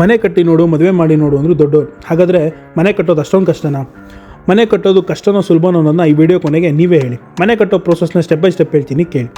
ಮನೆ ಕಟ್ಟಿ ನೋಡು, ಮದುವೆ ಮಾಡಿ ನೋಡು ಅಂದರೂ ದೊಡ್ಡವರು. ಹಾಗಾದರೆ ಮನೆ ಕಟ್ಟೋದು ಅಷ್ಟೊಂದು ಕಷ್ಟನಾ? ಮನೆ ಕಟ್ಟೋದು ಕಷ್ಟನೋ ಸುಲಭನೋ ಅನ್ನೋದನ್ನ ಈ ವಿಡಿಯೋ ಕೊನೆಗೆ ನೀವೇ ಹೇಳಿ. ಮನೆ ಕಟ್ಟೋ ಪ್ರೋಸೆಸ್ನ ಸ್ಟೆಪ್ ಬೈ ಸ್ಟೆಪ್ ಹೇಳ್ತೀನಿ, ಕೇಳಿ.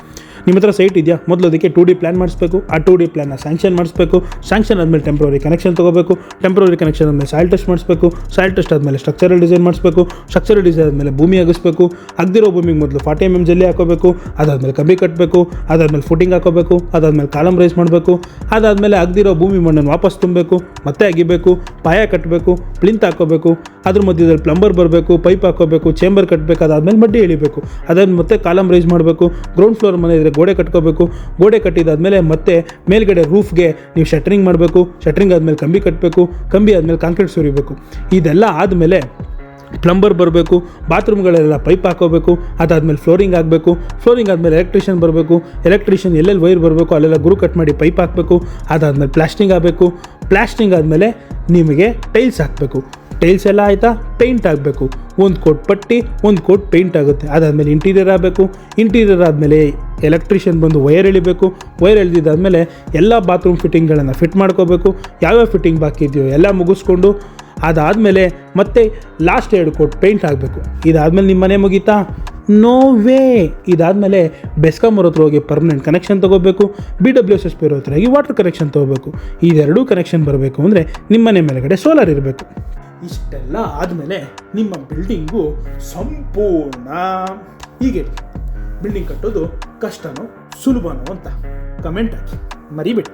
ನಿಮ್ಮ ಹತ್ರ ಸೈಟ್ ಇದೆಯಾ? ಮೊದಲು ಅದಕ್ಕೆ 2D ಪ್ಲ್ಯಾನ್ ಮಾಡಿಸ್ಬೇಕು. ಆ 2D ಪ್ಲ್ಯಾನ್ನ ಸ್ಯಾಂಕ್ಷನ್ ಮಾಡಿಸ್ಬೇಕು. ಸ್ಯಾಂಕ್ಷನ್ ಆದಮೇಲೆ ಟೆಂಪ್ರವರಿ ಕನೆಕ್ಷನ್ ತೊಗೋಬೇಕು. ಟೆಂಪ್ರವರಿ ಕನೆಕ್ಷನ್ ಆದಮೇಲೆ ಸಾಯಿಲ್ ಟೆಸ್ಟ್ ಮಾಡಿಸ್ಬೇಕು. ಸಾಯಿಲ್ ಟೆಸ್ಟ್ ಆದಮೇಲೆ ಸ್ಟ್ರಕ್ಚರಲ್ ಡಿಸೈನ್ ಮಾಡಿಸ್ಬೇಕು. ಸ್ಟ್ರಕ್ಚರಲ್ ಡಿಸೈನ್ ಆದಮೇಲೆ ಭೂಮಿ ಅಗಿಸ್ಬೇಕು. ಅಗ್ದಿರೋ ಭೂಮಿಗೆ ಮೊದಲು 40 mm ಜಲ್ಲಿ ಹಾಕೋಬೇಕು. ಅದಾದಮೇಲೆ ಕಂಬಿ ಕಟ್ಟಬೇಕು. ಅದಾದಮೇಲೆ ಫುಟಿಂಗ್ ಹಾಕೋಬೇಕು. ಅದಾದಮೇಲೆ ಕಾಲಮ್ ರೈಸ್ ಮಾಡಬೇಕು. ಅದಾದಮೇಲೆ ಅಗ್ದಿರೋ ಭೂಮಿ ಮಣ್ಣನ್ನು ವಾಪಸ್ ತುಂಬಬೇಕು, ಮತ್ತೆ ಅಗಿಬೇಕು, ಪಾಯ ಕಟ್ಟಬೇಕು, ಪ್ಲಿಂತ್ ಹಾಕೋಬೇಕು. ಅದ್ರ ಮಧ್ಯದಲ್ಲಿ ಪ್ಲಂಬರ್ ಬರಬೇಕು, ಪೈಪ್ ಹಾಕೋಬೇಕು, ಚೇಂಬರ್ ಕಟ್ಟಬೇಕು. ಅದಾದಮೇಲೆ ಮಡ್ಡಿ ಎಳಿಬೇಕು. ಅದಾದ್ಮೇಲೆ ಮತ್ತೆ ಕಾಲಮ್ ರೈಸ್ ಮಾಡಬೇಕು. ಗ್ರೌಂಡ್ ಫ್ಲೋರ್ ಮನೆ ಇದ್ದರೆ ಗೋಡೆ ಕಟ್ಕೋಬೇಕು. ಗೋಡೆ ಕಟ್ಟಿದಾದ್ಮೇಲೆ ಮತ್ತೆ ಮೇಲ್ಗಡೆ ರೂಫ್ಗೆ ನೀವು ಶಟ್ರಿಂಗ್ ಮಾಡಬೇಕು. ಶಟ್ರಿಂಗ್ ಆದಮೇಲೆ ಕಂಬಿ ಕಟ್ಟಬೇಕು. ಕಂಬಿ ಆದಮೇಲೆ ಕಾಂಕ್ರೀಟ್ ಸುರಿಬೇಕು. ಇದೆಲ್ಲ ಆದಮೇಲೆ ಪ್ಲಂಬರ್ ಬರಬೇಕು. ಬಾತ್ರೂಮ್ಗಳೆಲ್ಲ ಪೈಪ್ ಹಾಕೋಬೇಕು. ಅದಾದಮೇಲೆ ಫ್ಲೋರಿಂಗ್ ಆಗಬೇಕು. ಫ್ಲೋರಿಂಗ್ ಆದಮೇಲೆ ಎಲೆಕ್ಟ್ರಿಷಿಯನ್ ಬರಬೇಕು. ಎಲೆಕ್ಟ್ರಿಷಿಯನ್ ಎಲ್ಲೆಲ್ಲಿ ವೈರ್ ಬರಬೇಕು ಅಲ್ಲೆಲ್ಲ ಗುರು ಕಟ್ ಮಾಡಿ ಪೈಪ್ ಹಾಕಬೇಕು. ಅದಾದಮೇಲೆ ಪ್ಲಾಸ್ಟಿಂಗ್ ಆಗಬೇಕು. ಪ್ಲಾಸ್ಟಿಂಗ್ ಆದಮೇಲೆ ನಿಮಗೆ ಟೈಲ್ಸ್ ಹಾಕಬೇಕು. ಟೈಲ್ಸ್ ಎಲ್ಲ ಆಯಿತಾ, ಪೇಂಟ್ ಆಗಬೇಕು. ಒಂದು ಕೋಟ್ ಪಟ್ಟಿ, ಒಂದು ಕೋಟ್ ಪೇಂಟ್ ಆಗುತ್ತೆ. ಅದಾದಮೇಲೆ ಇಂಟೀರಿಯರ್ ಆಗಬೇಕು. ಇಂಟೀರಿಯರ್ ಆದಮೇಲೆ ಎಲೆಕ್ಟ್ರಿಷಿಯನ್ ಬಂದು ವೈರ್ ಎಳಿಬೇಕು. ವೈರ್ ಎಳೆದಿದ್ದಾದಮೇಲೆ ಎಲ್ಲ ಬಾತ್ರೂಮ್ ಫಿಟ್ಟಿಂಗ್ಗಳನ್ನು ಫಿಟ್ ಮಾಡ್ಕೋಬೇಕು. ಯಾವ್ಯಾವ ಫಿಟ್ಟಿಂಗ್ ಬಾಕಿ ಇದೆಯೋ ಎಲ್ಲ ಮುಗಿಸ್ಕೊಂಡು ಅದಾದಮೇಲೆ ಮತ್ತೆ ಲಾಸ್ಟ್ 2 ಕೋಟ್ ಪೇಂಟ್ ಆಗಬೇಕು. ಇದಾದಮೇಲೆ ನಿಮ್ಮ ಮನೆ ಮುಗೀತಾ? No way. ಇದಾದಮೇಲೆ ಬೆಸ್ಕಾಮ್ ಅವ್ರ ಹತ್ರ ಹೋಗಿ ಪರ್ಮನೆಂಟ್ ಕನೆಕ್ಷನ್ ತೊಗೋಬೇಕು. BWSSP ಅವ್ರ ಹತ್ರ ಹೋಗಿ ವಾಟರ್ ಕನೆಕ್ಷನ್ ತೊಗೋಬೇಕು. ಇದೆರಡೂ ಕನೆಕ್ಷನ್ ಬರಬೇಕು ಅಂದರೆ ನಿಮ್ಮ ಮನೆ ಮೇಲೆಗಡೆ ಸೋಲಾರ್ ಇರಬೇಕು. ಇಷ್ಟೆಲ್ಲ ಆದಮೇಲೆ ನಿಮ್ಮ ಬಿಲ್ಡಿಂಗು ಸಂಪೂರ್ಣ. ಹೀಗೆ ಬಿಲ್ಡಿಂಗ್ ಕಟ್ಟೋದು ಕಷ್ಟನೋ ಸುಲಭನೋ ಅಂತ ಕಮೆಂಟ್ ಹಾಕಿ ಮರಿಬೇಡಿ.